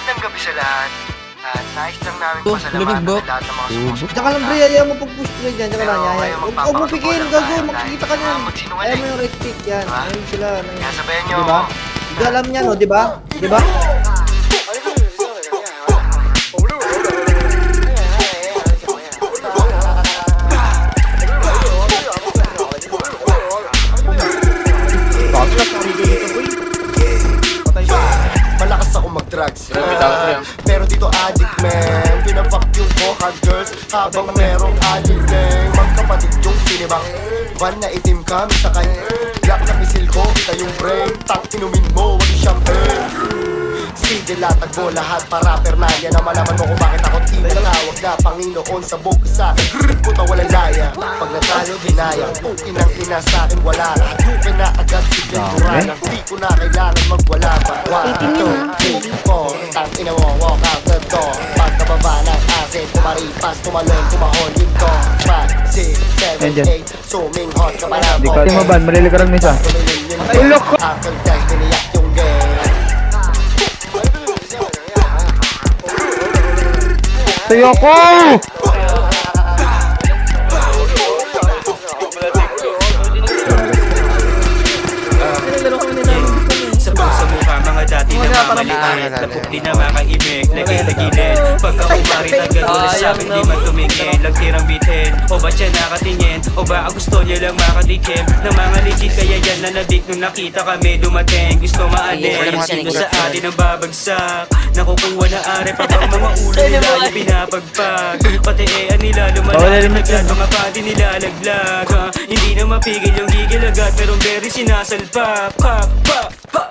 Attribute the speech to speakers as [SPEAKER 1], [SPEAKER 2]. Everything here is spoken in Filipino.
[SPEAKER 1] Magandang gabi sa lahat. At nais lang namin pasalamatan ang lahat ng mga sumusunod.
[SPEAKER 2] Tsaka lang pre, ayaw mo pag-push play dyan. Tsaka lang,
[SPEAKER 1] Pero
[SPEAKER 2] ayaw.
[SPEAKER 1] ngayon
[SPEAKER 2] Huwag mo pikin, gago, makikita ka niyan.
[SPEAKER 1] magsinungaling.
[SPEAKER 2] Ayaw mo yung right pick yan.
[SPEAKER 1] Diba?
[SPEAKER 2] Ayun sila.
[SPEAKER 1] Kaya sabayan nyo
[SPEAKER 2] Diba?
[SPEAKER 1] ako.
[SPEAKER 2] Hindi alam niya, no? Diba? Diba?
[SPEAKER 3] Malakas ako mag-drugs pero dito addict man. Pinafuck yung coca girls habang merong addict gang. Magkapatid yung sinibang van na itim kami sakay. Black na pisil ko, kita yung brain. Tang inumin mo, wag yung champagne. Sige latag mo lahat para permanya na malaman mo kung bakit ako tinatawag na Panginoon sa buong sa'kin. Puta walang laya, pag natalo dinayang. Inang ina sa'kin wala na. Hadukin na agad si Pinturan. Di ko na kailangan magwala pa. 1, 2, 3, 4 Tang ina mo, walk out the door. Pagkababa ng asin, kumaripas, tumalon, tumahon yung door. 5, 6, 7, 8 Suming hot ka pa na
[SPEAKER 4] Di ka maban, marili ka rin misa.
[SPEAKER 3] Ay loko! Uncle Dice, tiniyak yung game.
[SPEAKER 4] Tayo ko!
[SPEAKER 5] Sabog sa mukha mga dati na mamaliit. Lapok di na makaimik, nagay-nagilid. Pagka umarit ang gadulas sa akin di man tumingin. Lagtirang bitin, o ba siya nakatingin? O ba gusto niya lang makatikim ng mga legit? Kaya yan nanabik nung nakita kami dumating. Gusto maanin, sino sa atin ang babagsak? Nakukuha na are pa bang mga ulo nila yung pinapagpag. Pati nila lumalag agad, mga pati nila laglag. Hindi na mapigil yung gigil agad, pero very sinasalpa. Pa, pa, pa.